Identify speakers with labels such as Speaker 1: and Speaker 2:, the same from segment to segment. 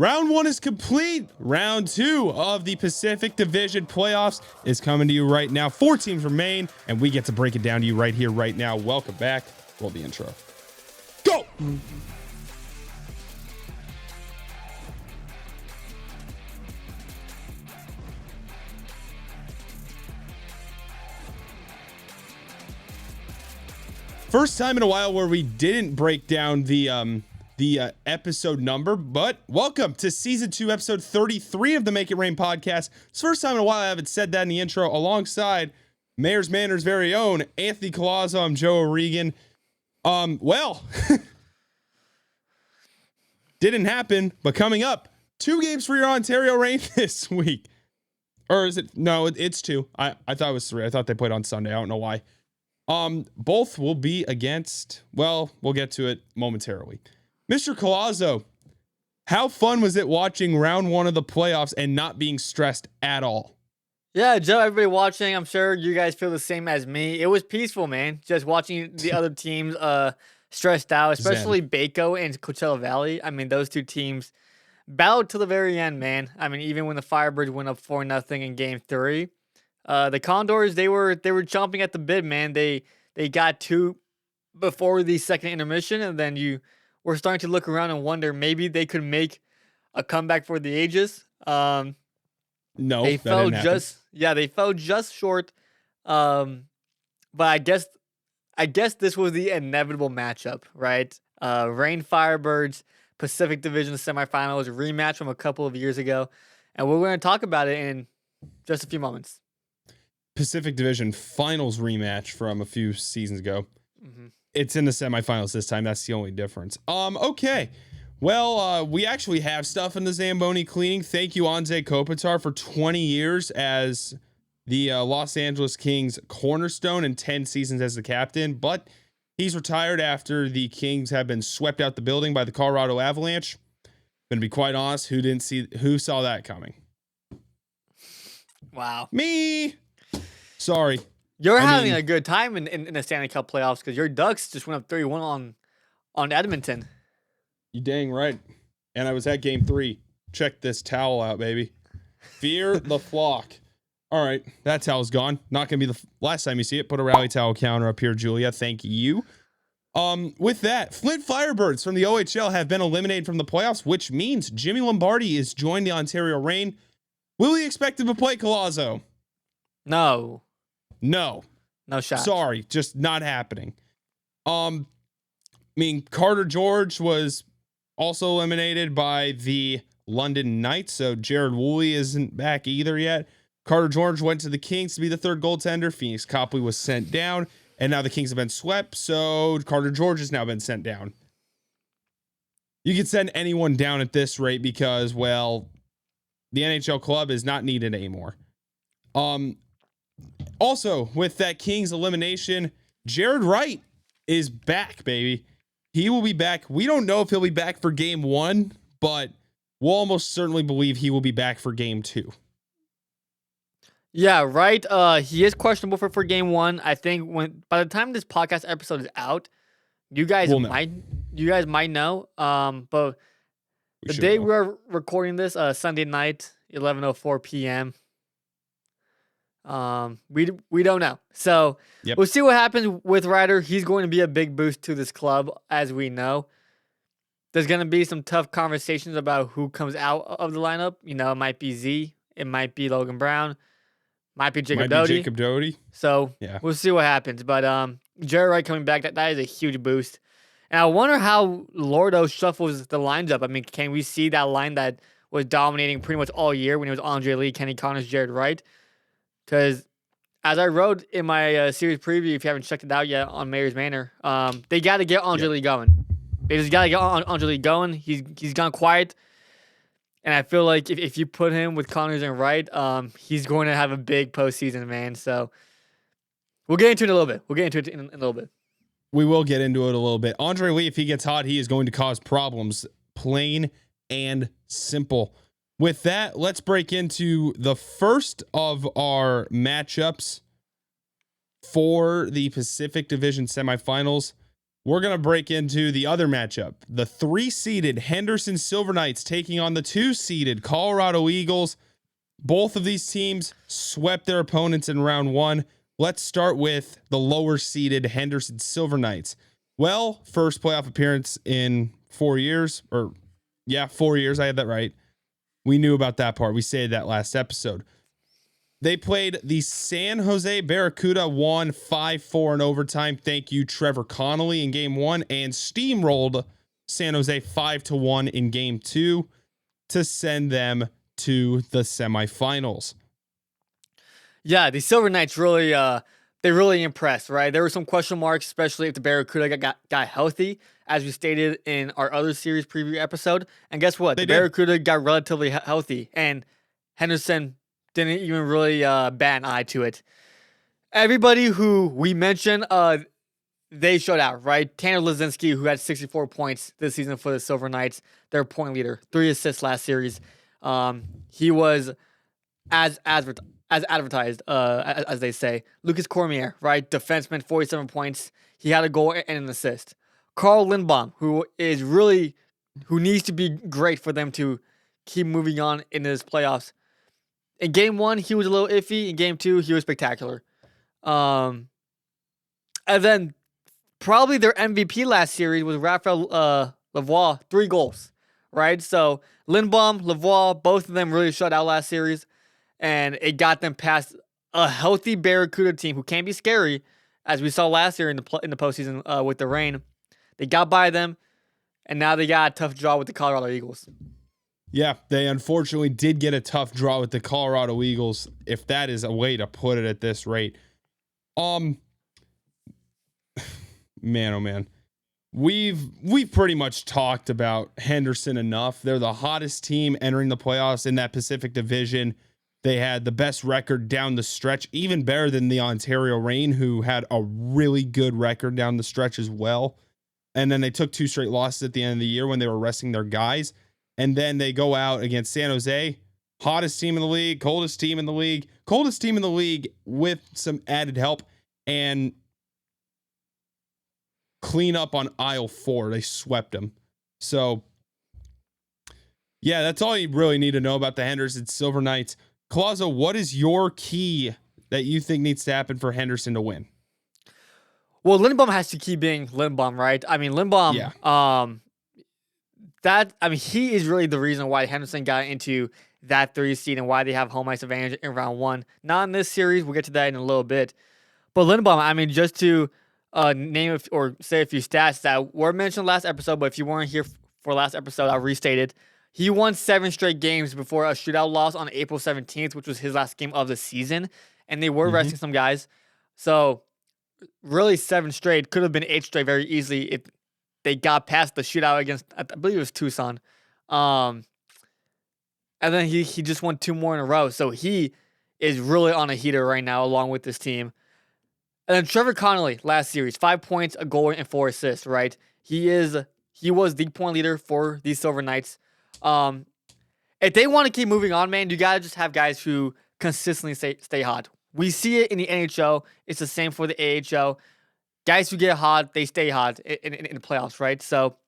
Speaker 1: Round one is complete. Round two of the Pacific Division playoffs is coming to you right now. 4 teams remain, and we get to break it down to you right here, right now. Welcome back. Roll the intro. Go! First time in a while where we didn't break down the episode number, but welcome to season 2, episode 33 of the Make It Rain podcast. It's the first time in a while I haven't said that in the intro, alongside Mayor's Manor's very own Anthony Collazo. I'm Joe O'Regan. Well, didn't happen, but coming up, 2 games for your Ontario Reign this week. Or is it? No, it's 2. I thought it was 3. I thought they played on Sunday. I don't know why. Both will be against, well, we'll get to it momentarily. Mr. Collazo, how fun was it watching round 1 of the playoffs and not being stressed at all?
Speaker 2: Yeah, Joe, everybody watching, I'm sure you guys feel the same as me. It was peaceful, man. Just watching the other teams stressed out, especially Baco and Coachella Valley. I mean, those 2 teams battled to the very end, man. I mean, even when the Firebirds went up 4-0 in game 3. The Condors, they were chomping at the bit, man. They got 2 before the second intermission, and then you were starting to look around and wonder maybe they could make a comeback for the ages.
Speaker 1: No,
Speaker 2: they fell just short. But I guess this was the inevitable matchup, right? Reign Firebirds, Pacific Division semifinals, rematch from a couple of years ago, and we're going to talk about it in just a few moments.
Speaker 1: Pacific Division finals rematch from a few seasons ago. Mm-hmm. It's in the semifinals this time. That's the only difference. Okay. Well, we actually have stuff in the Zamboni cleaning. Thank you, Anze Kopitar, for 20 years as the Los Angeles Kings cornerstone and 10 seasons as the captain. But he's retired after the Kings have been swept out the building by the Colorado Avalanche. Gonna be quite honest, who saw that coming?
Speaker 2: Wow.
Speaker 1: Me. Sorry.
Speaker 2: You're having a good time in the Stanley Cup playoffs because your Ducks just went up 3-1 on Edmonton.
Speaker 1: You dang right. And I was at game 3. Check this towel out, baby. Fear the flock. All right. That towel's gone. Not going to be the last time you see it. Put a rally towel counter up here, Julia. Thank you. With that, Flint Firebirds from the OHL have been eliminated from the playoffs, which means Jimmy Lombardi is joined the Ontario Reign. Will we expect him to play, Collazo?
Speaker 2: No shot.
Speaker 1: Sorry, just not happening. I mean, Carter George was also eliminated by the London Knights, so Jared Woolley isn't back either yet. Carter George went to the Kings to be the 3rd goaltender. Phoenix Copley was sent down, and now the Kings have been swept, so Carter George has now been sent down. You can send anyone down at this rate because, well, the NHL club is not needed anymore. Also, with that Kings elimination, Jared Wright is back, baby. He will be back. We don't know if he'll be back for game 1, but we'll almost certainly believe he will be back for game 2.
Speaker 2: Yeah, right. He is questionable for game 1. I think by the time this podcast episode is out, you guys might know. But the day we're recording this, Sunday night, 11:04 p.m. We don't know. So We'll see what happens with Ryder. He's going to be a big boost to this club, as we know. There's going to be some tough conversations about who comes out of the lineup. You know, it might be Z. It might be Logan Brown. Might be Jacob Doty. So we'll see what happens. But Jared Wright coming back, that is a huge boost. And I wonder how Lordo shuffles the lines up. I mean, can we see that line that was dominating pretty much all year when it was Andre Lee, Kenny Connors, Jared Wright? Because as I wrote in my series preview, if you haven't checked it out yet on Mayor's Manor, they got to get Andre Lee going. They just got to get Andre Lee going. He's gone quiet. And I feel like if you put him with Connors and Wright, he's going to have a big postseason, man. So we'll get into it in a little bit.
Speaker 1: We will get into it a little bit. Andre Lee, if he gets hot, he is going to cause problems. Plain and simple. With that, let's break into the first of our matchups for the Pacific Division semifinals. we're going to break into the other matchup. The 3-seeded Henderson Silver Knights taking on the 2-seeded Colorado Eagles. Both of these teams swept their opponents in round 1. Let's start with the lower-seeded Henderson Silver Knights. Well, first playoff appearance in 4 years. 4 years. I had that right. We knew about that part. We said that last episode. They played the San Jose Barracuda, won 5-4 in overtime. Thank you, Trevor Connolly, in game 1, and steamrolled San Jose 5-1 in game 2 to send them to the semifinals.
Speaker 2: Yeah, the Silver Knights really, they really impressed, right? There were some question marks, especially if the Barracuda got healthy, as we stated in our other series preview episode. And guess what? The Barracuda got relatively healthy, and Henderson didn't even really bat an eye to it. Everybody who we mentioned, they showed out, right? Tanner Lazinski, who had 64 points this season for the Silver Knights, their point leader, 3 assists last series. He was as advertised, as they say. Lucas Cormier, right? Defenseman, 47 points. He had a goal and an assist. Carl Lindbaum, who needs to be great for them to keep moving on in this playoffs. In game 1, he was a little iffy. In game 2, he was spectacular. And then probably their MVP last series was Raphael Lavoie, 3 goals, right? So Lindbaum, Lavoie, both of them really shut out last series, and it got them past a healthy Barracuda team who can be scary, as we saw last year in the postseason with the rain. They got by them, and now they got a tough draw with the Colorado Eagles.
Speaker 1: Yeah, they unfortunately did get a tough draw with the Colorado Eagles, if that is a way to put it at this rate. Man, oh man. We've pretty much talked about Henderson enough. They're the hottest team entering the playoffs in that Pacific Division. They had the best record down the stretch, even better than the Ontario Reign, who had a really good record down the stretch as well. And then they took 2 straight losses at the end of the year when they were resting their guys. And then they go out against San Jose, hottest team in the league, coldest team in the league with some added help, and clean up on aisle 4. They swept them. So, yeah, that's all you really need to know about the Henderson Silver Knights. Collazo, what is your key that you think needs to happen for Henderson to win?
Speaker 2: Well, Lindbaum has to keep being Lindbaum, right? I mean, Lindbaum, he is really the reason why Henderson got into that 3 seed and why they have home ice advantage in round 1. Not in this series. We'll get to that in a little bit. But Lindbaum, I mean, just to name or say a few stats that were mentioned last episode, but if you weren't here for last episode, I'll restate it. He won 7 straight games before a shootout loss on April 17th, which was his last game of the season. And they were resting some guys. So really 7 straight, could have been 8 straight very easily if they got past the shootout against, I believe it was Tucson. And then he just won 2 more in a row. So he is really on a heater right now along with this team. And then Trevor Connolly last series, 5 points, a goal, and 4 assists, right? He was the point leader for these Silver Knights. If they want to keep moving on, man, you got to just have guys who consistently stay hot. We see it in the NHL. It's the same for the AHL. Guys who get hot, they stay hot in the playoffs, right? So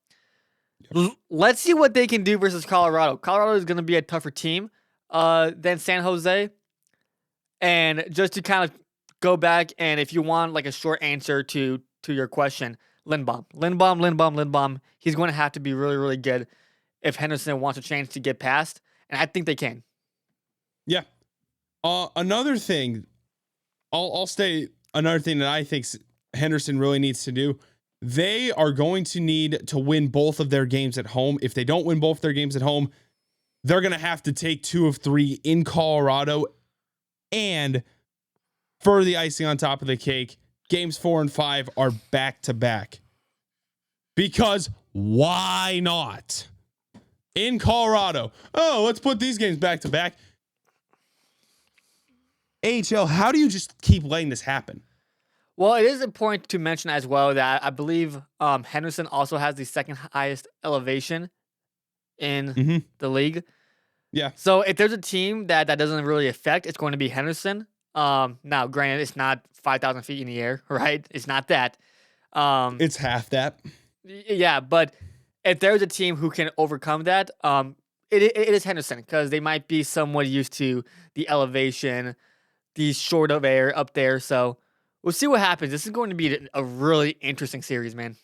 Speaker 2: let's see what they can do versus Colorado. Colorado is going to be a tougher team than San Jose. And just to kind of go back, and if you want like a short answer to your question, Lindbaum. He's going to have to be really, really good if Henderson wants a chance to get past. And I think they can. Yeah.
Speaker 1: Another thing, I'll state another thing that I think Henderson really needs to do. They are going to need to win both of their games at home. If they don't win both their games at home, they're going to have to take 2 of 3 in Colorado. And for the icing on top of the cake, games 4 and 5 are back to back. Because why not? In Colorado. Oh, let's put these games back to back. AHL, how do you just keep letting this happen?
Speaker 2: Well, it is important to mention as well that I believe Henderson also has the second highest elevation in the league.
Speaker 1: Yeah.
Speaker 2: So if there's a team that doesn't really affect, it's going to be Henderson. Now, granted, it's not 5,000 feet in the air, right? It's not that.
Speaker 1: It's half that.
Speaker 2: Yeah, but if there's a team who can overcome that, it is Henderson, because they might be somewhat used to the elevation, the short of air up there. So we'll see what happens. This is going to be a really interesting series, man.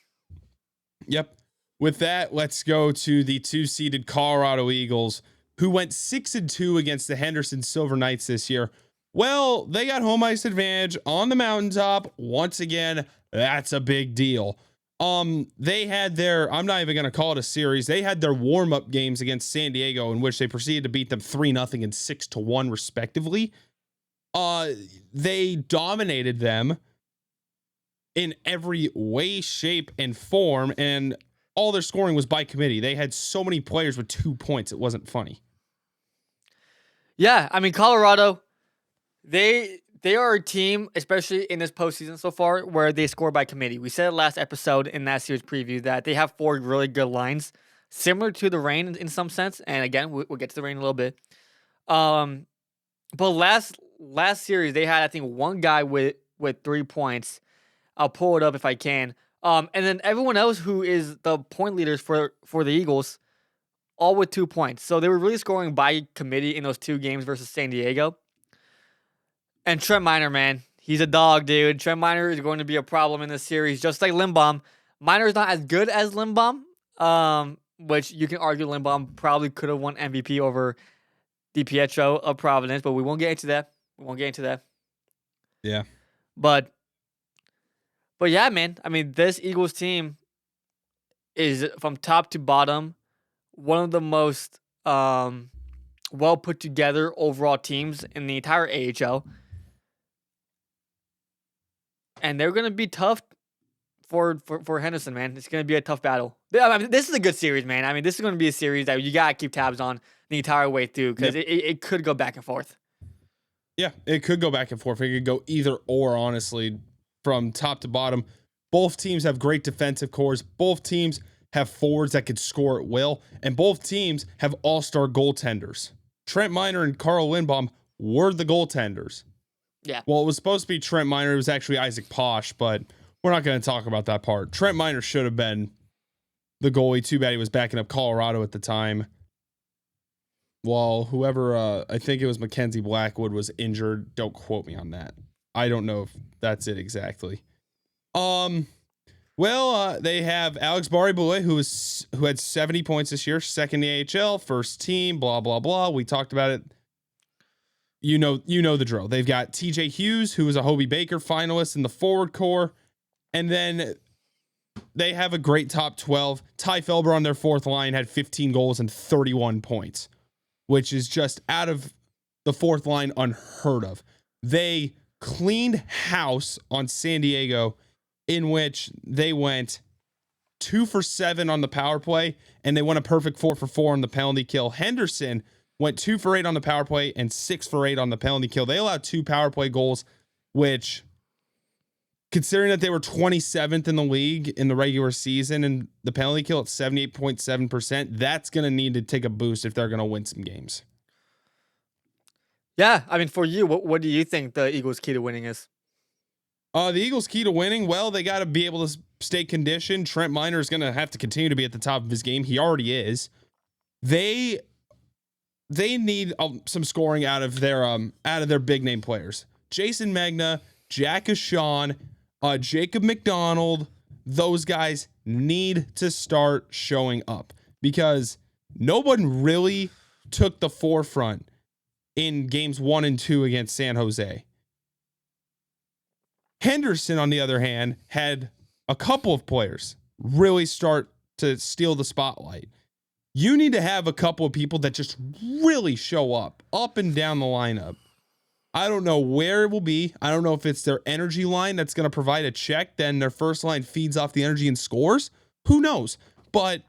Speaker 1: Yep. With that, let's go to the 2-seeded Colorado Eagles, who went 6-2 against the Henderson Silver Knights this year. Well, they got home ice advantage on the mountaintop. Once again, that's a big deal. They had their, I'm not even going to call it a series. They had their warm-up games against San Diego, in which they proceeded to beat them 3-0 and 6-1 respectively. They dominated them in every way, shape, and form, and all their scoring was by committee. They had so many players with 2 points, it wasn't funny.
Speaker 2: Yeah, I mean, Colorado, they are a team, especially in this postseason so far, where they score by committee. We said last episode in that series preview that they have 4 really good lines, similar to the Reign in some sense. And again, we'll get to the Reign in a little bit. But last series, they had, I think, one guy with 3 points. I'll pull it up if I can. And then everyone else who is the point leaders for the Eagles, all with 2 points. So they were really scoring by committee in those 2 games versus San Diego. And Trent Miner, man, he's a dog, dude. Trent Miner is going to be a problem in this series, just like Lindbaum. Miner is not as good as Lindbaum, which you can argue Lindbaum probably could have won MVP over DiPietro of Providence, but we won't get into that.
Speaker 1: Yeah.
Speaker 2: But yeah, man, I mean, this Eagles team is, from top to bottom, one of the most well put together overall teams in the entire AHL. And they're going to be tough for Henderson, man. It's going to be a tough battle. I mean, this is a good series, man. I mean, this is going to be a series that you got to keep tabs on the entire way through, because it could go back and forth.
Speaker 1: Yeah, it could go back and forth. It could go either or, honestly, from top to bottom. Both teams have great defensive cores. Both teams have forwards that could score at will. And both teams have all-star goaltenders. Trent Miner and Carl Lindbaum were the goaltenders.
Speaker 2: Yeah.
Speaker 1: Well, it was supposed to be Trent Miner. It was actually Isaac Posh, but we're not going to talk about that part. Trent Miner should have been the goalie. Too bad he was backing up Colorado at the time. Well, whoever, I think it was Mackenzie Blackwood, was injured. Don't quote me on that. I don't know if that's it exactly. Well, they have Alex Barré-Boulet, who had 70 points this year, second in the AHL, first team, blah, blah, blah. We talked about it. You know the drill. They've got TJ Hughes, who was a Hobie Baker finalist in the forward core. And then they have a great top 12. Ty Felber on their fourth line had 15 goals and 31 points, which is just out of the fourth line unheard of. They cleaned house on San Diego, in which they went 2 for 7 on the power play, and they won a perfect 4 for 4 on the penalty kill. Henderson went 2 for 8 on the power play and 6 for 8 on the penalty kill. They allowed 2 power play goals, which, considering that they were 27th in the league in the regular season and the penalty kill at 78.7%, that's going to need to take a boost if they're going to win some games.
Speaker 2: Yeah, I mean, for you, what do you think the Eagles' key to winning is?
Speaker 1: The Eagles' key to winning, well, they got to be able to stay conditioned. Trent Miner is going to have to continue to be at the top of his game. He already is. They need some scoring out of their big name players. Jason Magna, Jack Ashawn, Jacob McDonald. Those guys need to start showing up, because no one really took the forefront in games 1 and 2 against San Jose. Henderson, on the other hand, had a couple of players really start to steal the spotlight. You need to have a couple of people that just really show up and down the lineup. I don't know where it will be. I don't know if it's their energy line that's going to provide a check, then their first line feeds off the energy and scores. Who knows? But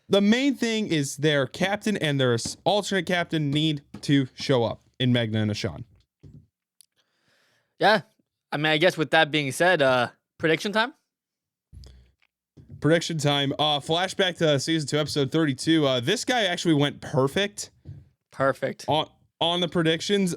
Speaker 1: the main thing is their captain and their alternate captain need to show up in Magna and Ashawn.
Speaker 2: Yeah. I mean, I guess with that being said, prediction time?
Speaker 1: Prediction time. Flashback to season 2, episode 32. This guy actually went perfect.
Speaker 2: Perfect.
Speaker 1: On on the predictions.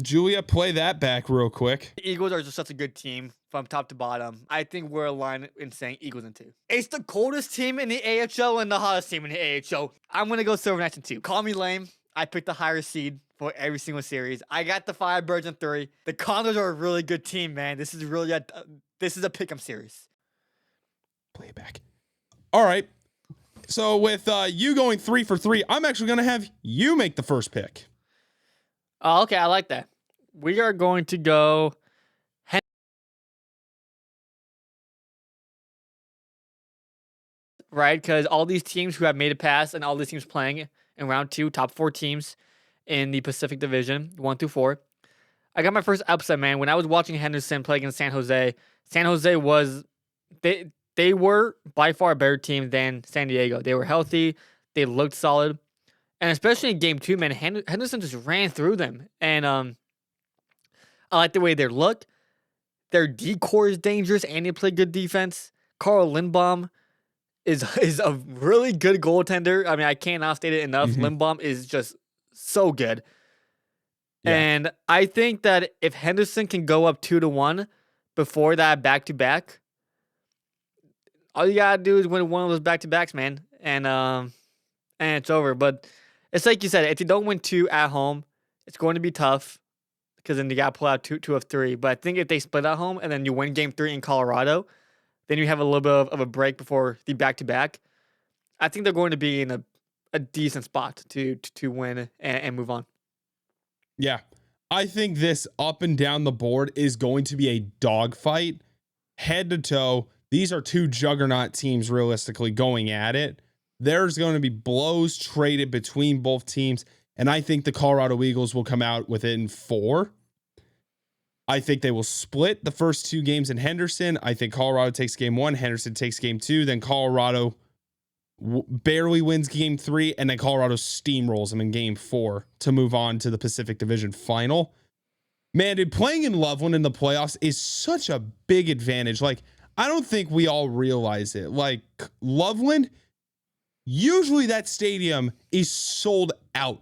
Speaker 1: Julia, play that back real quick.
Speaker 2: The Eagles are just such a good team from top to bottom. I think we're aligned in saying Eagles in 2. It's the coldest team in the AHL and the hottest team in the AHL. I'm going to go Silver Knights in 2. Call me lame. I picked the higher seed for every single series. I got the Firebirds in 3. The Condors are a really good team, man. This is really a pick'em series.
Speaker 1: Play it back. All right. So with you going 3 for 3, I'm actually going to have you make the first pick.
Speaker 2: Oh, okay. I like that. We are going to go right, because all these teams who have made it past and all these teams playing in round 2, top 4 teams in the Pacific Division, 1 through 4. I got my first upset, man. When I was watching Henderson play against San Jose was they were by far a better team than San Diego. They were healthy, they looked solid, and especially in game 2, man, Henderson just ran through them. And I like the way they look. Their decor is dangerous, and they play good defense. Carl Lindbaum is a really good goaltender. I mean, I cannot state it enough. Lindbaum is just so good. Yeah. And I think that if Henderson can go up 2-1 before that back-to-back, all you gotta do is win one of those back-to-backs, man. And it's over. But it's like you said, if you don't win 2 at home, it's going to be tough because then you gotta pull out two of 3. But I think if they split at home and then you win game 3 in Colorado, then you have a little bit of a break before the back-to-back. I think they're going to be in a decent spot to win and move on.
Speaker 1: Yeah. I think this up and down the board is going to be a dogfight, head to toe. These are 2 juggernaut teams realistically going at it. There's going to be blows traded between both teams, and I think the Colorado Eagles will come out within 4. I think they will split the first 2 games in Henderson. I think Colorado takes game 1, Henderson takes game 2, then Colorado barely wins game 3, and then Colorado steamrolls them in game 4 to move on to the Pacific Division final. Man, dude, playing in Loveland in the playoffs is such a big advantage. Like, I don't think we all realize it. Like, Loveland, usually that stadium is sold out.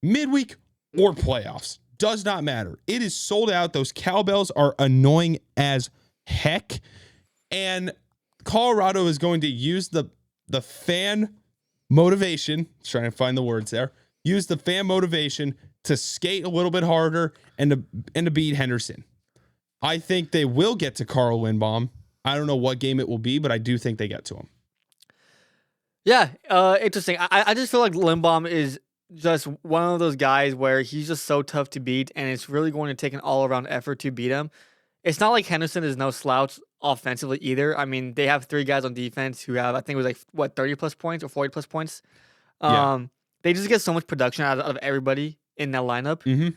Speaker 1: Midweek or playoffs. Does not matter. It is sold out. Those cowbells are annoying as heck. And Colorado is going to use the fan motivation. Trying to find the words there. Use the fan motivation to skate a little bit harder and to beat Henderson. I think they will get to Carl Lindbaum. I don't know what game it will be, but I do think they get to him.
Speaker 2: Yeah, interesting. I just feel like Lindbaum is just one of those guys where he's just so tough to beat, and it's really going to take an all-around effort to beat him. It's not like Henderson is no slouch offensively either. I mean, they have 3 guys on defense who have, I think it was like, 30-plus points or 40-plus points. They just get so much production out of everybody in that lineup.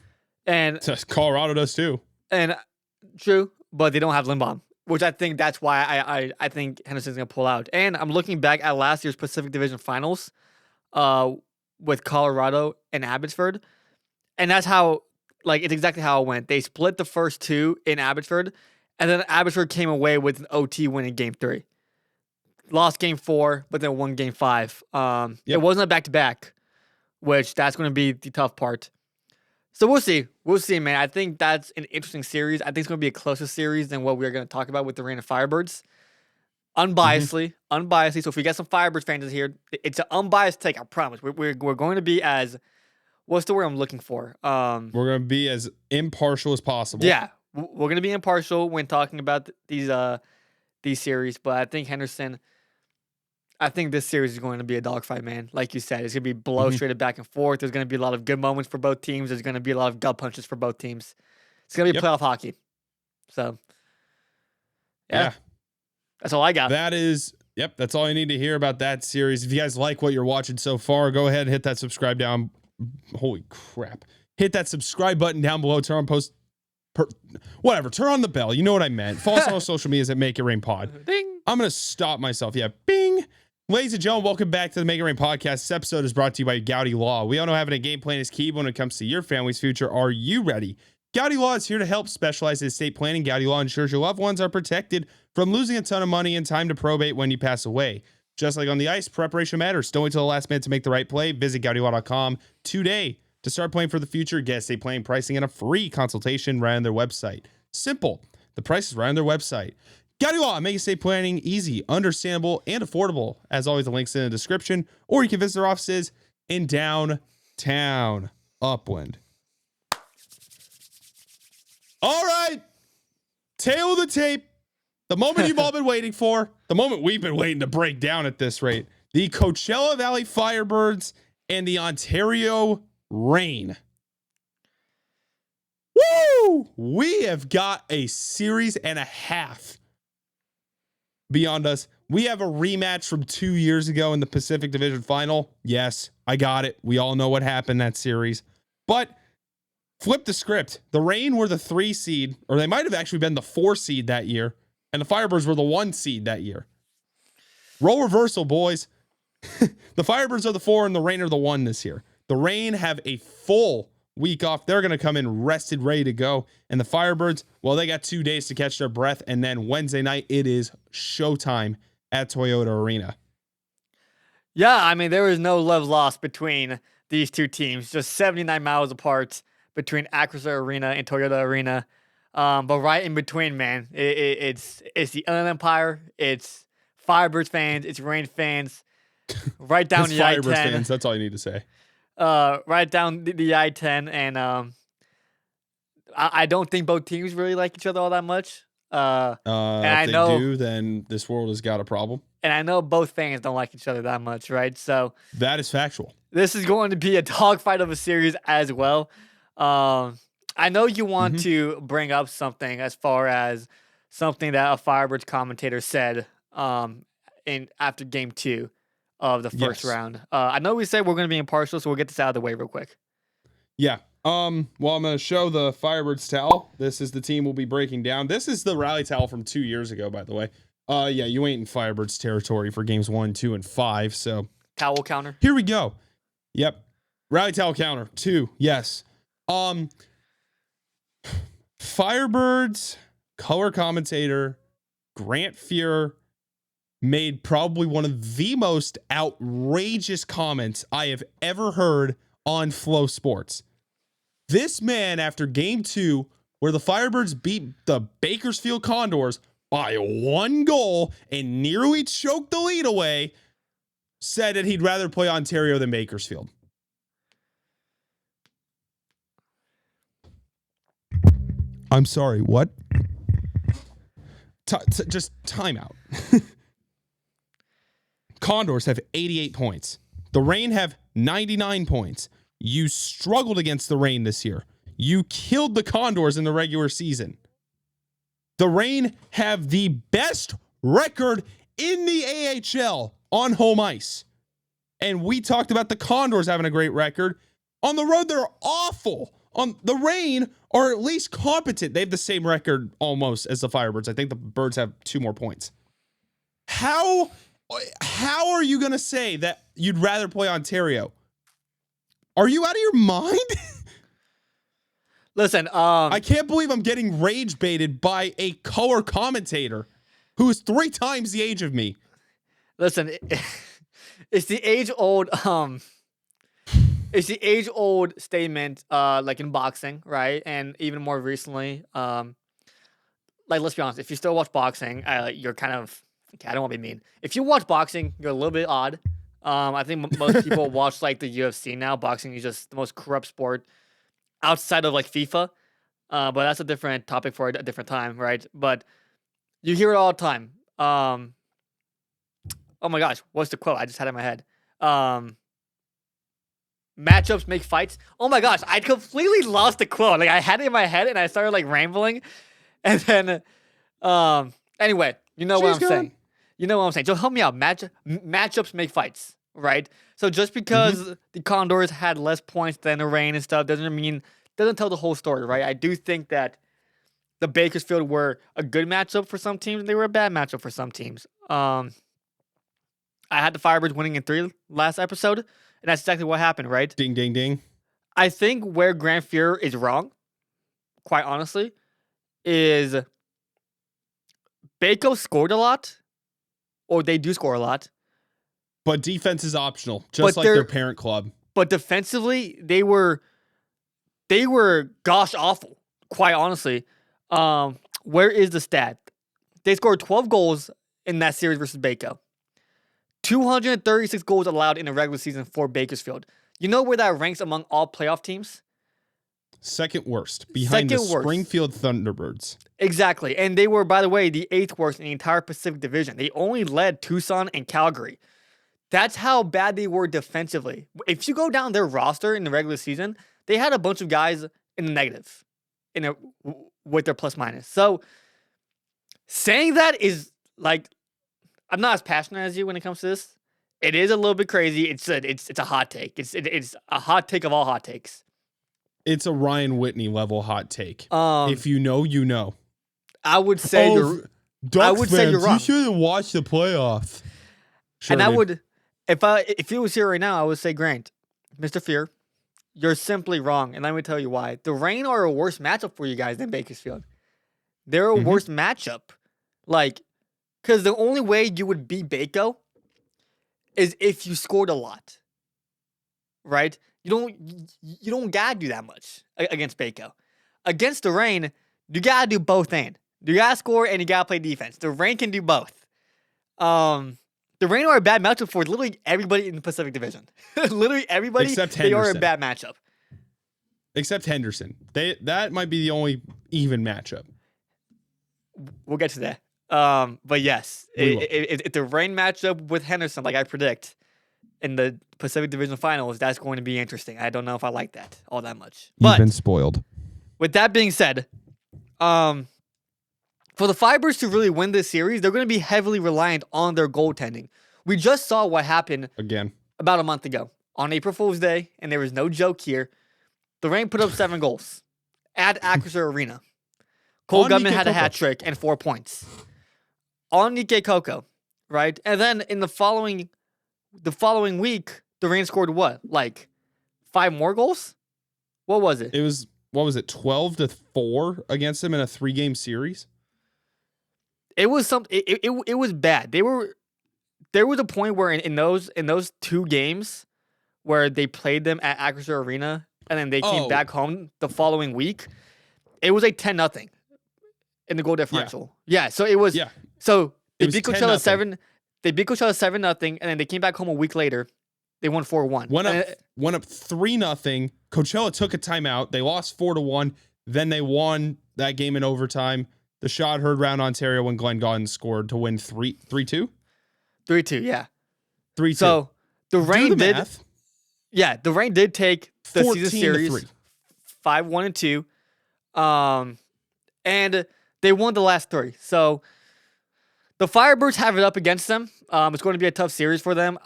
Speaker 2: And
Speaker 1: Colorado does too.
Speaker 2: And true, but they don't have Lindbaum, which I think that's why I think Henderson's going to pull out. And I'm looking back at last year's Pacific Division Finals with Colorado and Abbotsford. And that's how, like, it's exactly how it went. They split the first 2 in Abbotsford, and then Abbotsford came away with an OT win in game 3. Lost game 4, but then won game 5. It wasn't a back-to-back, which that's going to be the tough part. So we'll see. We'll see, man. I think that's an interesting series. I think it's going to be a closer series than what we're going to talk about with the Reign of Firebirds. Unbiasedly. So if we get some Firebirds fans here, it's an unbiased take, I promise. We're going to be as, what's the word I'm looking for?
Speaker 1: We're going to be as impartial as possible.
Speaker 2: Yeah, we're going to be impartial when talking about these series, but I think Henderson, I think this series is going to be a dogfight, man. Like you said, it's going to be blows straight back and forth. There's going to be a lot of good moments for both teams. There's going to be a lot of gut punches for both teams. It's going to be playoff hockey. So, yeah. That's all I got.
Speaker 1: That's all I need to hear about that series. If you guys like what you're watching so far, go ahead and hit that subscribe down. Holy crap. Hit that subscribe button down below. Turn on turn on the bell. You know what I meant. Follow us on all social medias at Make It Rain Pod.
Speaker 2: Ding.
Speaker 1: I'm going to stop myself. Yeah. Bing. Ladies and gentlemen, welcome back to the Make It Rain Podcast. This episode is brought to you by Gaudy Law. We all know having a game plan is key when it comes to your family's future. Are you ready? Gaudy Law is here to help. Specialize in estate planning. Gaudy Law ensures your loved ones are protected from losing a ton of money and time to probate when you pass away. Just like on the ice, preparation matters. Don't wait till the last minute to make the right play. Visit GaudyLaw.com today. To start planning for the future, get estate planning pricing and a free consultation right on their website. Simple. The price is right on their website. GAUDY make estate planning easy, understandable, and affordable. As always, the link's in the description, or you can visit their offices in downtown Upland. All right. Tail of the tape. The moment you've all been waiting for. The moment we've been waiting to break down at this rate. The Coachella Valley Firebirds and the Ontario Reign. Woo! We have got a series and a half beyond us. We have a rematch from 2 years ago in the Pacific Division Final. Yes, I got it. We all know what happened that series. But flip the script. The Reign were the 3 seed, or they might have actually been the 4 seed that year, and the Firebirds were the 1 seed that year. Role reversal, boys. The Firebirds are the 4 and the Reign are the 1 this year. The Reign have a full week off. They're going to come in rested, ready to go. And the Firebirds, well, they got 2 days to catch their breath. And then Wednesday night, it is showtime at Toyota Arena.
Speaker 2: Yeah, I mean, there was no love lost between these two teams. Just 79 miles apart between Acrisure Arena and Toyota Arena. But right in between, man, it's the Inland Empire. It's Firebirds fans. It's Reign fans. Right down the I-10.
Speaker 1: Firebirds fans, that's all you need to say.
Speaker 2: Right down the I-10, and I don't think both teams really like each other all that much. And
Speaker 1: if they do, then this world has got a problem.
Speaker 2: And I know both fans don't like each other that much, right? So
Speaker 1: that is factual.
Speaker 2: This is going to be a dogfight of a series as well. I know you want to bring up something as far as something that a Firebirds commentator said after game 2 of the first round. I know we said we're going to be impartial, so we'll get this out of the way real quick.
Speaker 1: Yeah. Well, I'm going to show the Firebirds towel. This is the team we'll be breaking down. This is the rally towel from 2 years ago, by the way. Yeah, you ain't in Firebirds territory for games 1, 2, and 5. So
Speaker 2: towel counter.
Speaker 1: Here we go. Yep. Rally towel counter 2. Yes. Firebirds color commentator Grant Fuhrer made probably one of the most outrageous comments I have ever heard on Flow Sports. This man, after game 2, where the Firebirds beat the Bakersfield Condors by 1 goal and nearly choked the lead away, said that he'd rather play Ontario than Bakersfield. I'm sorry, what? Just time out. Condors have 88 points. The Reign have 99 points. You struggled against the Reign this year. You killed the Condors in the regular season. The Reign have the best record in the AHL on home ice. And we talked about the Condors having a great record. On the road, they're awful. On the Reign are at least competent. They have the same record almost as the Firebirds. I think the Birds have 2 more points. How are you going to say that you'd rather play Ontario? Are you out of your mind?
Speaker 2: Listen,
Speaker 1: I can't believe I'm getting rage baited by a color commentator who is 3 times the age of me.
Speaker 2: Listen, it's the age-old statement, like in boxing, right? And even more recently, like, let's be honest, if you still watch boxing, you're kind of, okay, I don't want to be mean. If you watch boxing, you're a little bit odd. I think most people watch like the UFC now. Boxing is just the most corrupt sport outside of like FIFA. But that's a different topic for a different time, right? But you hear it all the time. Oh my gosh, what's the quote? I just had it in my head. Matchups make fights. Oh my gosh, I completely lost the quote. Like, I had it in my head and I started like rambling. And then, anyway, you know what I'm saying. You know what I'm saying. So help me out. Matchups make fights, right? So just because the Condors had less points than the Reign and stuff doesn't tell the whole story, right? I do think that the Bakersfield were a good matchup for some teams and they were a bad matchup for some teams. I had the Firebirds winning in 3 last episode, and that's exactly what happened, right?
Speaker 1: Ding, ding, ding.
Speaker 2: I think where Grant Fuhrer is wrong, quite honestly, is Bako scored a lot, or they do score a lot.
Speaker 1: But defense is optional, just like their parent club.
Speaker 2: but defensively they were gosh awful. Quite honestly, where is the stat? They scored 12 goals in that series versus Baco. 236 goals allowed in a regular season for Bakersfield. You know where that ranks among all playoff teams?
Speaker 1: Second worst, behind the Springfield Thunderbirds.
Speaker 2: Exactly. And they were, by the way, the 8th worst in the entire Pacific Division. They only led Tucson and Calgary. That's how bad they were defensively. If you go down their roster in the regular season, they had a bunch of guys in the negative with their plus minus. So saying that is like, I'm not as passionate as you when it comes to this. It is a little bit crazy. It's a hot take. It's a hot take of all hot takes.
Speaker 1: It's a Ryan Whitney level hot take. If you know, you know.
Speaker 2: I would say you're wrong.
Speaker 1: You should have watched the playoffs. Sure,
Speaker 2: and I would, if he was here right now, I would say, Grant, Mr. Fear, you're simply wrong. And let me tell you why. The Reign are a worse matchup for you guys than Bakersfield. They're a worse matchup. Like, because the only way you would beat Baco is if you scored a lot. Right? You don't gotta do that much against Baco. Against the Reign, you gotta do both and. You gotta score and you gotta play defense. The Reign can do both. The Reign are a bad matchup for literally everybody in the Pacific Division. Literally everybody.
Speaker 1: Except
Speaker 2: they
Speaker 1: Henderson.
Speaker 2: are a bad matchup.
Speaker 1: Except Henderson. That might be the only even matchup.
Speaker 2: We'll get to that. But yes, if the Reign matchup with Henderson, like I predict, in the Pacific Division Finals, that's going to be interesting. I don't know if I like that all that much.
Speaker 1: You've been spoiled.
Speaker 2: With that being said, for the Fibers to really win this series, they're going to be heavily reliant on their goaltending. We just saw what happened
Speaker 1: again
Speaker 2: about a month ago on April Fool's Day, and there was no joke here. The Reign put up 7 goals at Acrisure Arena. Cole Gutman had a hat trick and 4 points on Nikkei Coco, right? And then in the following week, the Reign scored what? Like 5 more goals? What was it?
Speaker 1: It was 12-4 against them in a 3-game series.
Speaker 2: It was it was bad. There was a point where in those 2 games where they played them at Acrisure Arena and then they came back home the following week, it was like 10-0 in the goal differential. Yeah, so it was so they beat Coachella 7. They beat Coachella 7-0, and then they came back home a week later. They won 4-1.
Speaker 1: Went up 3-0. Coachella took a timeout. They lost 4-1. Then they won that game in overtime. The shot heard round Ontario when Glenn Gaudin scored to win 3-2?
Speaker 2: 3-2, yeah.
Speaker 1: 3-2.
Speaker 2: So the Reign did.
Speaker 1: Math.
Speaker 2: Yeah, the Reign did take the season series 5-1-2. And they won the last 3. So the Firebirds have it up against them. It's going to be a tough series for them,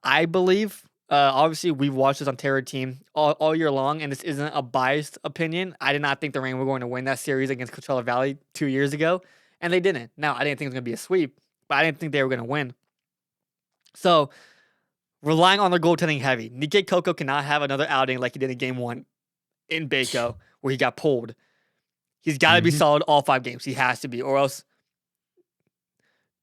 Speaker 2: I believe. Obviously, we've watched this Ontario team all year long, and this isn't a biased opinion. I did not think the Reign were going to win that series against Coachella Valley 2 years ago, and they didn't. Now, I didn't think it was going to be a sweep, but I didn't think they were going to win. So, relying on their goaltending heavy. Nikkei Coco cannot have another outing like he did in Game 1 in Baco, where he got pulled. He's got to be solid all 5 games. He has to be, or else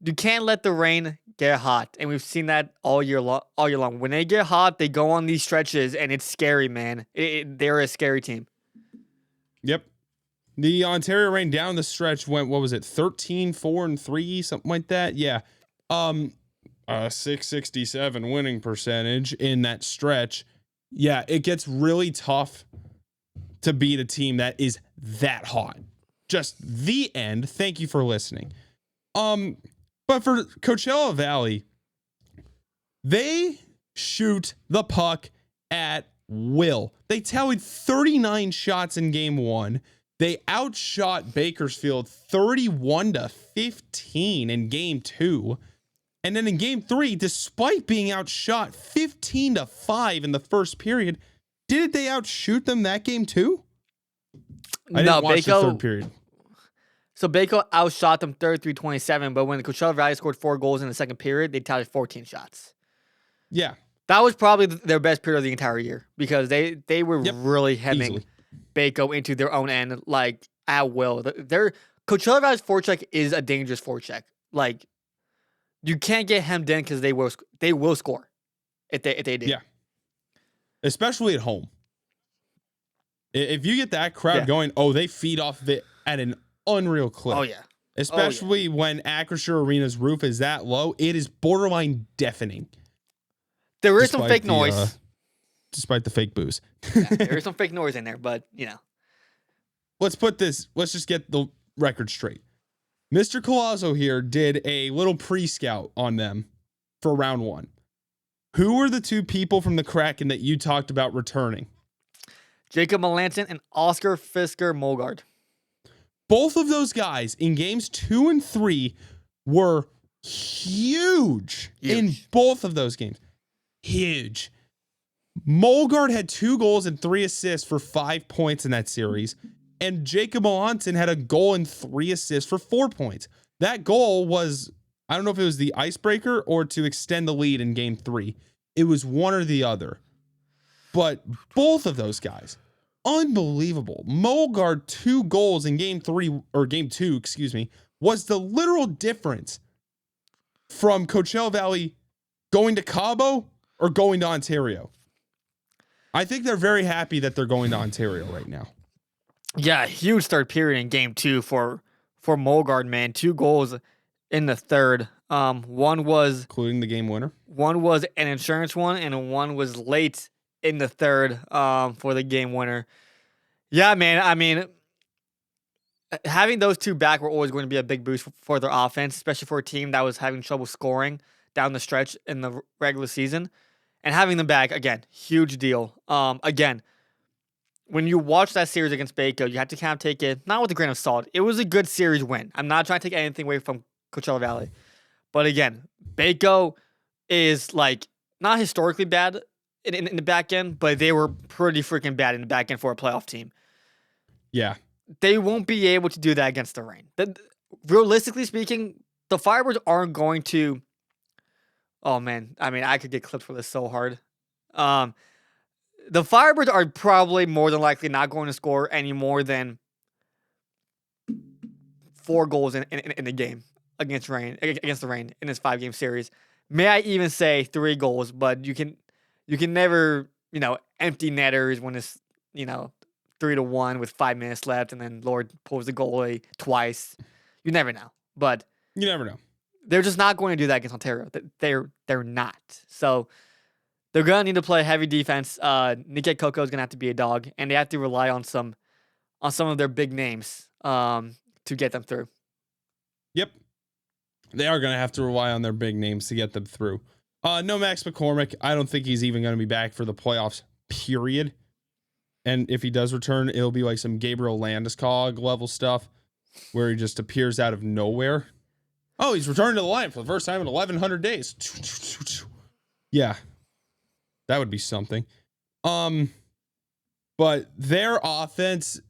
Speaker 2: you can't let the Reign get hot, and we've seen that all year long. When they get hot, they go on these stretches, and it's scary, man. They're a scary team.
Speaker 1: Yep. The Ontario Reign down the stretch went, 13-4-3, something like that? Yeah. 667 winning percentage in that stretch. Yeah, it gets really tough to beat a team that is that hot. Just the end. Thank you for listening. But for Coachella Valley, they shoot the puck at will. They tallied 39 shots in Game 1. They outshot Bakersfield 31-15 in Game 2. And then in Game 3, despite being outshot 15-5 in the first period, didn't they outshoot them that game too? I didn't watch the third period.
Speaker 2: So Baco outshot them 33-27, but when the Coachella Valley scored 4 goals in the second period, they tallied 14 shots.
Speaker 1: Yeah.
Speaker 2: That was probably their best period of the entire year because they were really hemming Baco into their own end, like, at will. Coachella Valley's forecheck is a dangerous forecheck. Like, you can't get hemmed in because they will score if they do.
Speaker 1: Yeah. especially at home. If you get that crowd going, they feed off of it at an unreal clip.
Speaker 2: Oh, yeah.
Speaker 1: Especially when Acrisure Arena's roof is that low, it is borderline deafening.
Speaker 2: There is some fake noise.
Speaker 1: Despite the fake booze.
Speaker 2: There is some fake noise in there, but,
Speaker 1: Let's just get the record straight. Mr. Collazo here did a little pre-scout on them for round 1. Who were the 2 people from the Kraken that you talked about returning?
Speaker 2: Jacob Melanson and Oscar Fisker Molgaard.
Speaker 1: Both of those guys in games 2 and 3 were huge. In both of those games. Huge. Molgaard had 2 goals and 3 assists for 5 points in that series. And Jacob Melanson had a goal and 3 assists for 4 points. That goal was, I don't know if it was the icebreaker or to extend the lead in game 3. It was one or the other. But both of those guys, unbelievable. Molgaard 2 goals in game 2, was the literal difference from Coachella Valley going to Cabo or going to Ontario. I think they're very happy that they're going to Ontario right now.
Speaker 2: Yeah, huge third period in game 2 for Molgaard, man. 2 goals in the third. One was
Speaker 1: including the game winner.
Speaker 2: One was an insurance one, and one was late in the third for the game winner. Yeah, man. I mean, having those 2 back were always going to be a big boost for their offense, especially for a team that was having trouble scoring down the stretch in the regular season. And having them back, again, huge deal. Again, when you watch that series against Baco, you have to kind of take it, not with a grain of salt. It was a good series win. I'm not trying to take anything away from Coachella Valley. But again, Baco is not historically bad in the back end, but they were pretty freaking bad in the back end for a playoff team.
Speaker 1: Yeah.
Speaker 2: They won't be able to do that against the Reign. Realistically speaking, the Firebirds aren't going to... Oh, man. I mean, I could get clipped for this so hard. The Firebirds are probably more than likely not going to score any more than 4 goals in the game against the Reign in this 5-game series. May I even say 3 goals, but you can never, empty netters when it's, 3-1 with 5 minutes left and then Lord pulls the goalie twice. You never know. But
Speaker 1: you never know.
Speaker 2: They're just not going to do that against Ontario. They're not. So they're going to need to play heavy defense. Nikkei Coco is going to have to be a dog, and they have to rely on some of their big names to get them through.
Speaker 1: Yep. They are going to have to rely on their big names to get them through. No Max McCormick. I don't think he's even going to be back for the playoffs, period. And if he does return, it'll be like some Gabriel Landeskog level stuff where he just appears out of nowhere. Oh, he's returning to the line for the first time in 1,100 days. Yeah, that would be something. But their offense,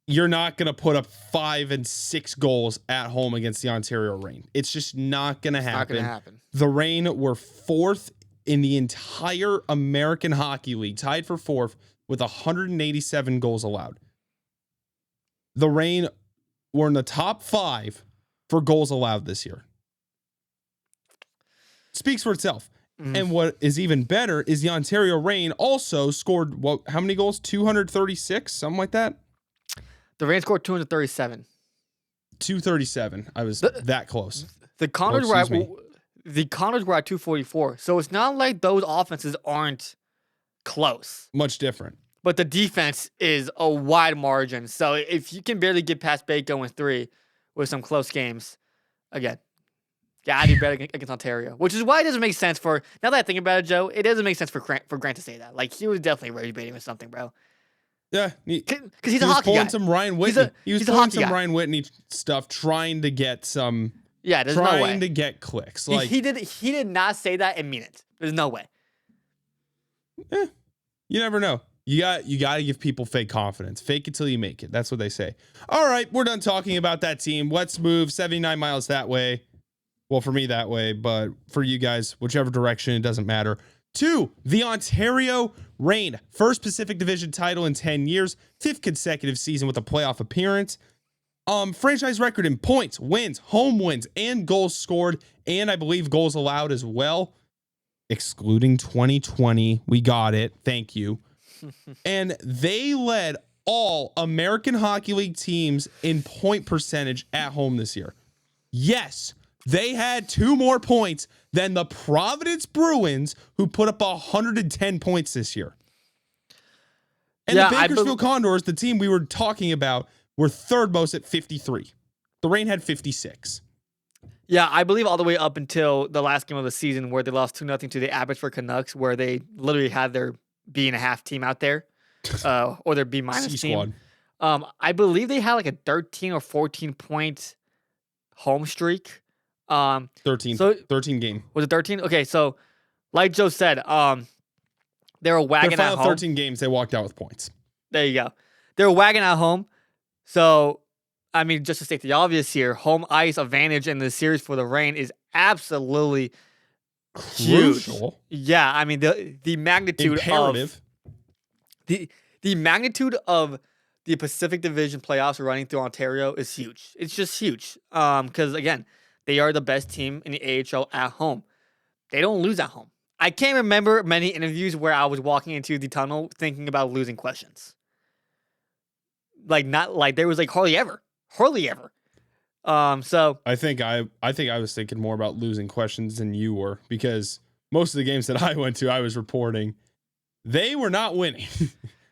Speaker 1: you're not going to put up 5 and 6 goals at home against the Ontario Reign. It's just not going to happen.
Speaker 2: Not going to happen.
Speaker 1: The Reign were 4th in the entire American Hockey League, tied for 4th with 187 goals allowed. The Reign were in the top 5 for goals allowed this year. Speaks for itself. Mm-hmm. And what is even better is the Ontario Reign also scored, how many goals? 236, something like that?
Speaker 2: The Reign scored 237.
Speaker 1: 237. I was that close.
Speaker 2: The Condors were at 244. So it's not like those offenses aren't close.
Speaker 1: Much different.
Speaker 2: But the defense is a wide margin. So if you can barely get past Baco in 3 with some close games, again, gotta do better against Ontario. Which is why it doesn't make sense for, now that I think about it, Joe, it doesn't make sense for Grant to say that. Like, he was definitely rage baiting with something, bro.
Speaker 1: Yeah.
Speaker 2: Because he's a hockey guy.
Speaker 1: Some Ryan Whitney. He was pulling some Ryan Whitney stuff, trying to get some...
Speaker 2: Yeah, there's no way.
Speaker 1: Trying to get clicks. Like,
Speaker 2: he did not say that and mean it. There's no way.
Speaker 1: You never know. You got to give people fake confidence. Fake it till you make it. That's what they say. All right, we're done talking about that team. Let's move 79 miles that way. Well, for me that way, but for you guys, whichever direction, it doesn't matter. To the Ontario Reign. First Pacific Division title in 10 years. 5th consecutive season with a playoff appearance. Franchise record in points, wins, home wins, and goals scored, and I believe goals allowed as well. excluding 2020. We got it. Thank you. And they led all American Hockey League teams in point percentage at home this year. Yes, they had 2 more points than the Providence Bruins, who put up 110 points this year. And the Bakersfield Condors, the team we were talking about, were third most at 53. The Reign had 56.
Speaker 2: Yeah, I believe all the way up until the last game of the season where they lost 2-0 to the Abbotsford Canucks, where they literally had their B.5 team out there, or their B- team. I believe they had like a 13 or 14 point home streak.
Speaker 1: 13. So 13 game.
Speaker 2: Was it 13? Okay, so like Joe said, they were wagging at home.
Speaker 1: Their final 13 games, they walked out with points.
Speaker 2: There you go. They were wagging at home. So, I mean, just to state the obvious here, home ice advantage in the series for the Reign is absolutely
Speaker 1: crucial.
Speaker 2: Huge. Yeah, I mean the magnitude
Speaker 1: imperative.
Speaker 2: Of the magnitude of the Pacific Division playoffs running through Ontario is huge. It's just huge. Because again, they are the best team in the AHL at home. They don't lose at home. I can't remember many interviews where I was walking into the tunnel thinking about losing questions. Like not like there was like hardly ever. So
Speaker 1: I think I was thinking more about losing questions than you were, because most of the games that I went to, I was reporting they were not winning.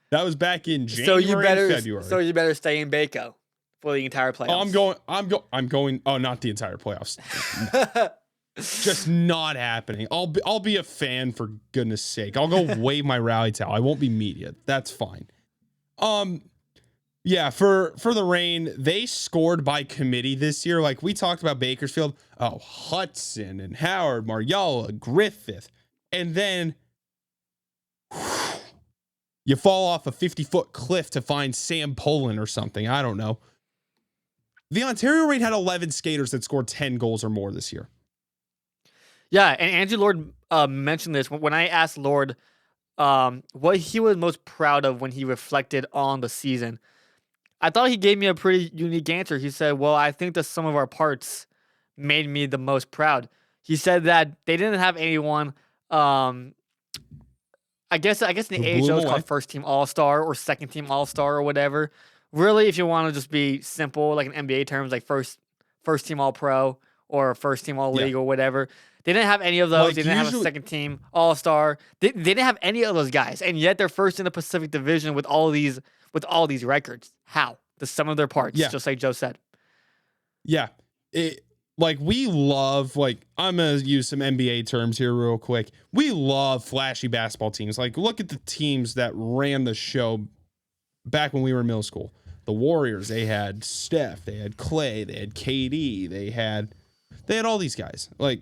Speaker 1: That was back in January and February.
Speaker 2: So you better stay in Baco for the entire playoffs.
Speaker 1: Oh, I'm going. Oh, not the entire playoffs. Just not happening. I'll be a fan, for goodness sake. I'll go wave my rally towel. I won't be media. That's fine. Yeah, for the Reign, they scored by committee this year. Like we talked about Bakersfield. Oh, Hudson and Howard, Mariola, Griffith. And then you fall off a 50-foot cliff to find Sam Poland or something. I don't know. The Ontario Reign had 11 skaters that scored 10 goals or more this year.
Speaker 2: Yeah, and Andrew Lord mentioned this when I asked Lord what he was most proud of when he reflected on the season. I thought he gave me a pretty unique answer. He said, well, I think the sum of our parts made me the most proud. He said that they didn't have anyone, I guess in the AHL it's called first team all-star or second team all-star or whatever. Really, if you want to just be simple, like in NBA terms, like first team all-pro or first team all-league or whatever. They didn't have any of those. Like they didn't have a second team all-star. They didn't have any of those guys, and yet they're first in the Pacific Division with all these records. How? The sum of their parts, just like Joe said.
Speaker 1: Yeah. We love, I'm going to use some NBA terms here real quick. We love flashy basketball teams. Like, look at the teams that ran the show back when we were in middle school. The Warriors, they had Steph, they had Clay, they had KD, they had all these guys. Like,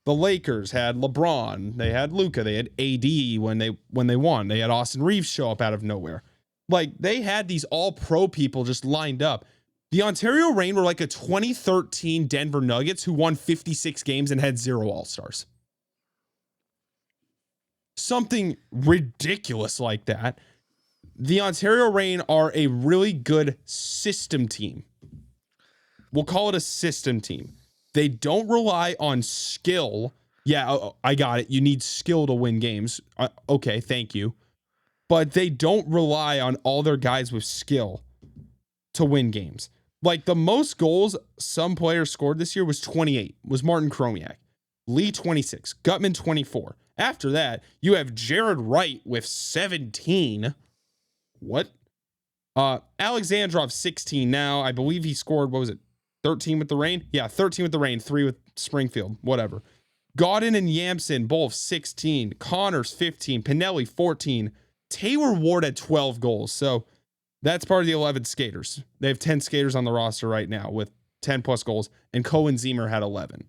Speaker 1: the Lakers had LeBron, they had Luka, they had AD when they won. They had Austin Reeves show up out of nowhere. Like, they had these all-pro people just lined up. The Ontario Reign were like a 2013 Denver Nuggets who won 56 games and had 0 all-stars. Something ridiculous like that. The Ontario Reign are a really good system team. We'll call it a system team. They don't rely on skill. Yeah, I got it. You need skill to win games. Okay, thank you. But they don't rely on all their guys with skill to win games. Like, the most goals some players scored this year was 28, was Martin Chromiak. Lee, 26. Gutman, 24. After that, you have Jared Wright with 17. What? Alexandrov, 16 now. I believe he scored, 13 with the Reign? Yeah, 13 with the Reign, 3 with Springfield, whatever. Gaudin and Yamson, both 16. Connors, 15. Pinelli, 14. Taylor Ward had 12 goals. So that's part of the 11 skaters. They have 10 skaters on the roster right now with 10 plus goals. And Cohen Zemer had 11.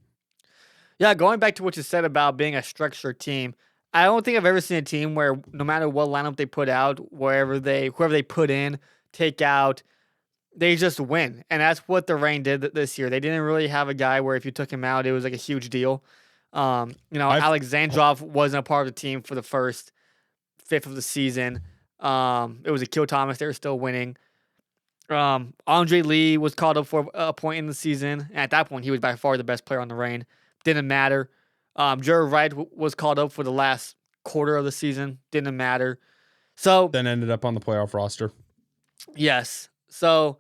Speaker 2: Yeah, going back to what you said about being a structured team, I don't think I've ever seen a team where no matter what lineup they put out, whoever they put in, take out, they just win. And that's what the Reign did this year. They didn't really have a guy where if you took him out, it was like a huge deal. Alexandrov wasn't a part of the team for the first fifth of the season. It was Akil Thomas. They were still winning. Andre Lee was called up for a point in the season. And at that point, he was by far the best player on the Reign. Didn't matter. Joe Wright was called up for the last quarter of the season. Didn't matter. So
Speaker 1: then ended up on the playoff roster.
Speaker 2: Yes. So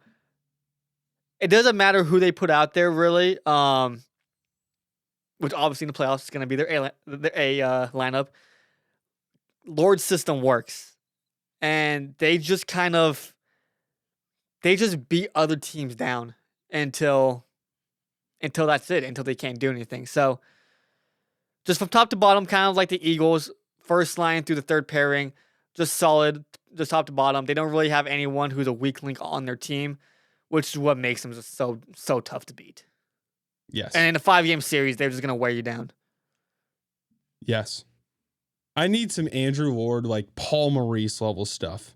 Speaker 2: it doesn't matter who they put out there, really. Which obviously in the playoffs is going to be their A lineup. Lord's system works, and they just beat other teams down until that's it, until they can't do anything. So just from top to bottom, kind of like the Eagles, first line through the third pairing, just solid, just top to bottom. They don't really have anyone who's a weak link on their team, which is what makes them just so tough to beat.
Speaker 1: Yes.
Speaker 2: And in a 5-game series, they're just going to wear you down.
Speaker 1: Yes. I need some Andrew Lord, like Paul Maurice level stuff.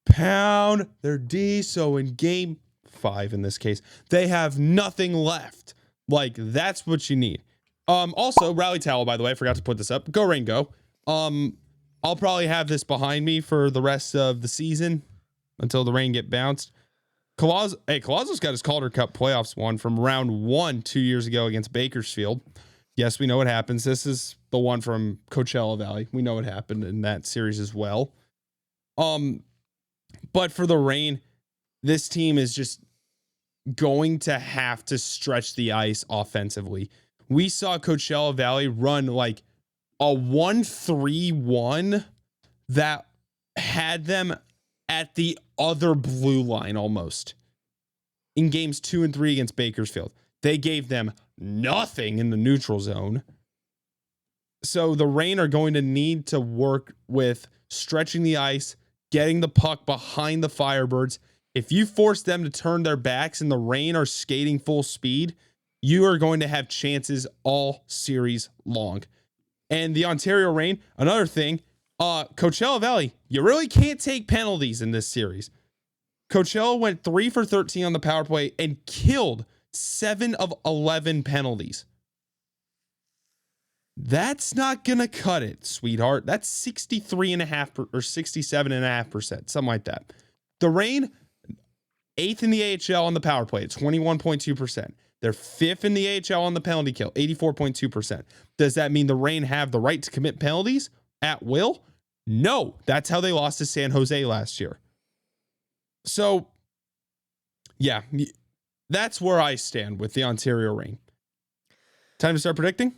Speaker 1: Pound their D, so in game 5 in this case, they have nothing left. Like, that's what you need. Also, Rally Towel, by the way, I forgot to put this up. Go Rain, go. I'll probably have this behind me for the rest of the season until the Rain get bounced. Collazo's got his Calder Cup playoffs won from round 1 2 years ago against Bakersfield. Yes, we know what happens. This is the one from Coachella Valley. We know what happened in that series as well. But for the Rain, this team is just going to have to stretch the ice offensively. We saw Coachella Valley run like a 1-3-1 that had them at the other blue line almost in games 2 and 3 against Bakersfield. They gave them nothing in the neutral zone. So the Rain are going to need to work with stretching the ice, getting the puck behind the Firebirds. If you force them to turn their backs and the Rain are skating full speed, you are going to have chances all series long. And the Ontario Rain, another thing, Coachella Valley, you really can't take penalties in this series. Coachella went 3 for 13 on the power play and killed 7 of 11 penalties. That's not going to cut it, sweetheart. That's 63.5% or 67.5%, something like that. The Rain, 8th in the AHL on the power play at 21.2%. They're 5th in the AHL on the penalty kill, 84.2%. Does that mean the Rain have the right to commit penalties at will? No, that's how they lost to San Jose last year. So, yeah, that's where I stand with the Ontario Rain. Time to start predicting?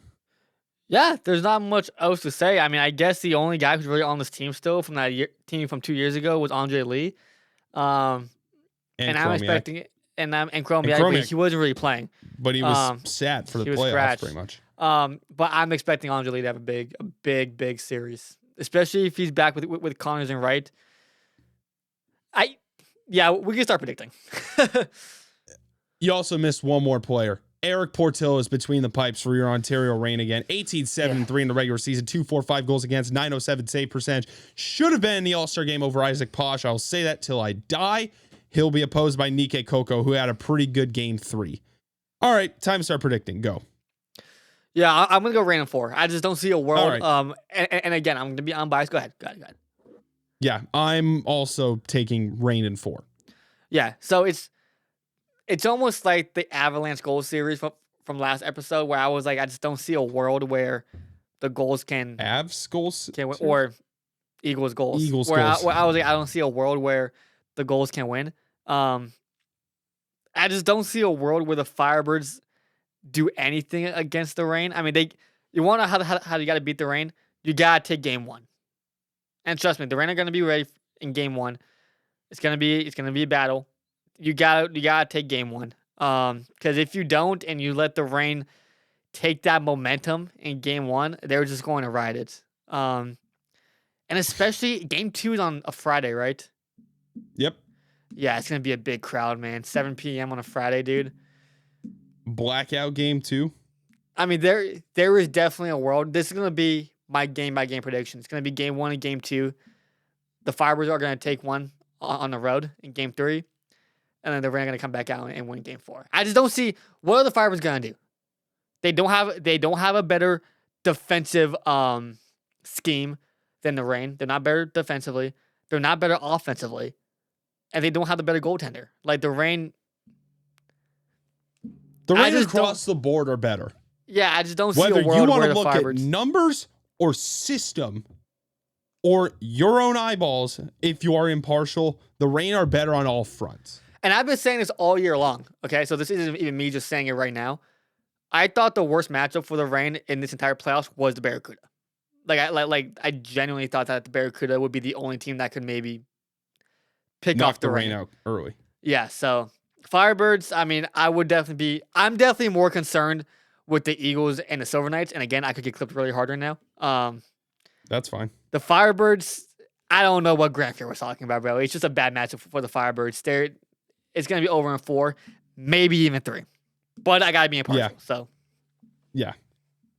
Speaker 2: Yeah, there's not much else to say. I mean, I guess the only guy who's really on this team still from that team from 2 years ago was Andre Lee. And I'm expecting, and Chromiak, but he wasn't really playing.
Speaker 1: But he was sat for the playoffs
Speaker 2: scratched.
Speaker 1: pretty much.
Speaker 2: But I'm expecting Andre Lee to have a big series, especially if he's back with Connors and Wright. We can start predicting.
Speaker 1: You also missed one more player. Eric Portillo is between the pipes for your Ontario Rain again. 18-7-3 in the regular season, 245 goals against, 907 save percentage. Should have been in the All-Star game over Isaac Posh. I'll say that till I die. He'll be opposed by Nike Coco, who had a pretty good game 3. All right, time to start predicting. Go.
Speaker 2: Yeah, I'm going to go Rain in 4. I just don't see a world.
Speaker 1: Right.
Speaker 2: And again, I'm going to be unbiased. Go ahead.
Speaker 1: Yeah, I'm also taking Rain in 4.
Speaker 2: Yeah, so it's almost like the Avalanche goal series from last episode where I was like, I just don't see a world where the goals can...
Speaker 1: Avs goals?
Speaker 2: Or Eagles goals. Where I was like, I don't see a world where the goals can win. I just don't see a world where the Firebirds do anything against the Rain. I mean, you want to know how you got to beat the Rain? You got to take game 1. And trust me, the Rain are going to be ready in game 1. It's going to be a battle. You gotta take game 1. Because if you don't and you let the Rain take that momentum in game 1, they're just going to ride it. And especially game 2 is on a Friday, right?
Speaker 1: Yep.
Speaker 2: Yeah, it's gonna be a big crowd, man. 7 p.m. on a Friday, dude.
Speaker 1: Blackout game 2.
Speaker 2: I mean, there is definitely a world. This is gonna be my game by game prediction. It's gonna be game 1 and game 2. The Fibers are gonna take one on the road in game 3. And then the Rain are going to come back out and win game 4. I just don't see what are the Fibers going to do. They don't have a better defensive scheme than the Rain. They're not better defensively. They're not better offensively, and they don't have the better goaltender. Like the Rain.
Speaker 1: The Rain across the board are better.
Speaker 2: Yeah, I just don't see
Speaker 1: Whether
Speaker 2: a world
Speaker 1: you want
Speaker 2: where
Speaker 1: to
Speaker 2: the
Speaker 1: look at
Speaker 2: Firebirds.
Speaker 1: numbers or system or your own eyeballs, if you are impartial, the Reign are better on all fronts.
Speaker 2: And I've been saying this all year long. Okay, so this isn't even me just saying it right now. I thought the worst matchup for the Reign in this entire playoffs was the Barracuda. I genuinely thought that the Barracuda would be the only team that could maybe pick off the Reign
Speaker 1: out early.
Speaker 2: Yeah, so Firebirds, I mean, I'm definitely more concerned with the Eagles and the Silver Knights. And again, I could get clipped really harder now.
Speaker 1: That's fine.
Speaker 2: The Firebirds, I don't know what Grant Fair was talking about, bro. It's just a bad matchup for the Firebirds. It's going to be over in 4, maybe even 3. But I got to be impartial, so.
Speaker 1: Yeah.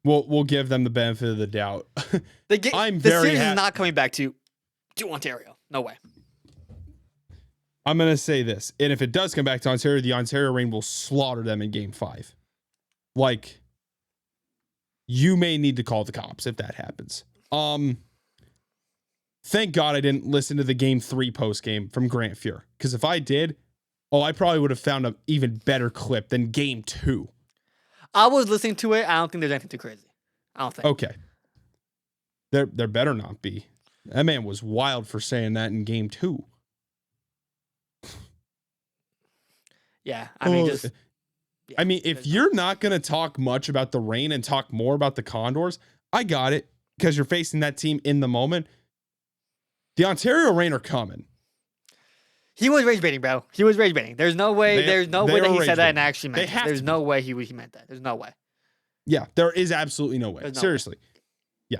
Speaker 1: We'll give them the benefit of the doubt.
Speaker 2: The series is not coming back to Ontario. No way.
Speaker 1: I'm going to say this. And if it does come back to Ontario, the Ontario Reign will slaughter them in Game 5. Like, you may need to call the cops if that happens. Thank God I didn't listen to the Game 3 post-game from Grant Fuhr. Because if I did, I probably would have found an even better clip than Game 2.
Speaker 2: I was listening to it. I don't think there's anything too crazy. I don't think.
Speaker 1: Okay. There better not be. That man was wild for saying that in Game 2.
Speaker 2: Yeah, I mean,
Speaker 1: if you're not going to talk much about the Reign and talk more about the Condors, I got it, because you're facing that team in the moment. The Ontario Reign are coming.
Speaker 2: He was rage baiting, bro. He was rage baiting. There's no way that he said that and actually meant it. There's no way he meant that. There's no way.
Speaker 1: Yeah, there is absolutely no way. Seriously. Yeah.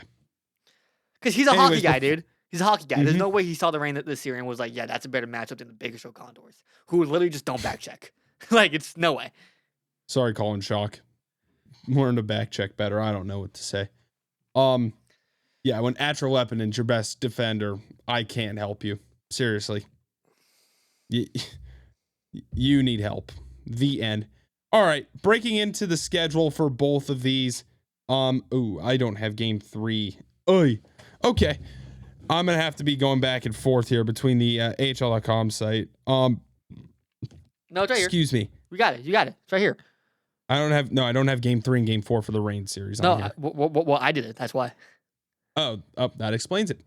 Speaker 2: Because he's a hockey guy, dude. He's a hockey guy. Mm-hmm. There's no way he saw the Reign this year and was like, yeah, that's a better matchup than the Bakersfield Condors, who literally just don't back check. Like, it's no way.
Speaker 1: Sorry, Colin Shock. Learn to back check better. I don't know what to say. Yeah, when Atra Lepinen's your best defender, I can't help you. Seriously. You need help. The end. All right, breaking into the schedule for both of these. I don't have Game 3. Okay. I'm going to have to be going back and forth here between the AHL.com site.
Speaker 2: No, it's right here.
Speaker 1: Excuse me.
Speaker 2: We got it. You got it. It's right here.
Speaker 1: I don't have Game 3 and Game 4 for the Reign series.
Speaker 2: No, well, I did it. That's why.
Speaker 1: Oh, that explains it.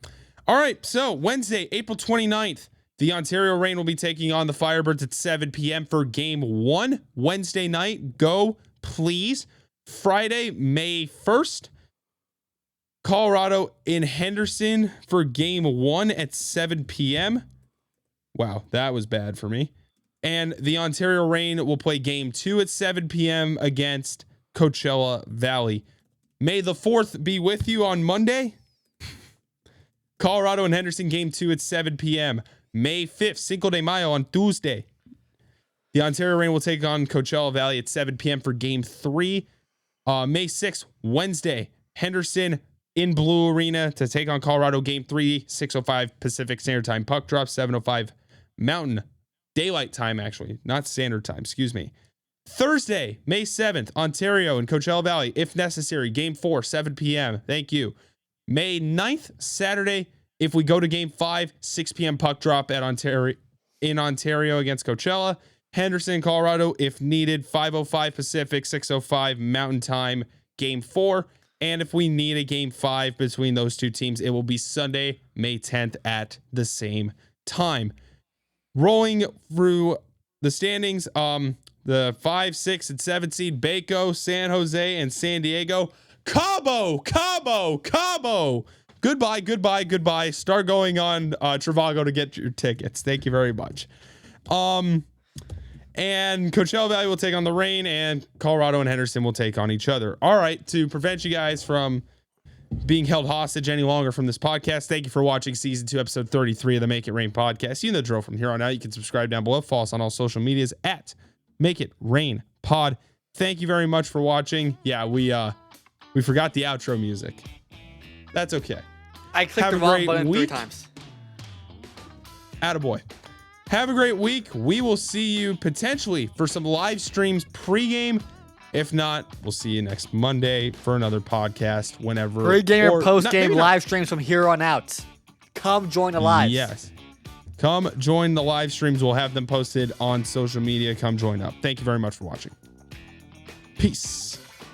Speaker 1: All right, so Wednesday, April 29th, the Ontario Reign will be taking on the Firebirds at 7 p.m. for Game 1. Wednesday night, go, please. Friday, May 1st, Colorado in Henderson for Game 1 at 7 p.m. Wow, that was bad for me. And the Ontario Reign will play Game 2 at 7 p.m. against Coachella Valley. May the 4th be with you on Monday. Colorado and Henderson Game 2 at 7 p.m. May 5th, Cinco de Mayo on Tuesday. The Ontario Reign will take on Coachella Valley at 7 p.m. for Game 3. May 6th, Wednesday, Henderson in Blue Arena to take on Colorado Game 3, 6:05 Pacific Standard Time. Puck drop, 7:05 Mountain Daylight Time, actually. Not Standard Time, excuse me. Thursday, May 7th, Ontario and Coachella Valley, if necessary. Game 4, 7 p.m. Thank you. May 9th, Saturday, if we go to Game 5, 6 p.m. puck drop at Ontario against Coachella. Henderson, Colorado, if needed, 5:05 Pacific, 6:05 Mountain Time, Game 4. And if we need a Game 5 between those two teams, it will be Sunday, May 10th at the same time. Rolling through the standings, the 5, 6, and 7 seed, Baco, San Jose, and San Diego. Cabo. Goodbye. Start going on Trivago to get your tickets. Thank you very much. And Coachella Valley will take on the Reign, and Colorado and Henderson will take on each other. All right, to prevent you guys from being held hostage any longer from this podcast, thank you for watching Season 2, Episode 33 of the Make It Rain podcast. You know the drill from here on out. You can subscribe down below. Follow us on all social medias at Make It Rain Pod. Thank you very much for watching. Yeah, we forgot the outro music. That's okay.
Speaker 2: I clicked the wrong button 3 times.
Speaker 1: Attaboy. Have a great week. We will see you potentially for some live streams pregame. If not, we'll see you next Monday for another podcast whenever.
Speaker 2: Pregame or postgame live streams from here on out. Come join the lives.
Speaker 1: Yes. Come join the live streams. We'll have them posted on social media. Come join up. Thank you very much for watching. Peace.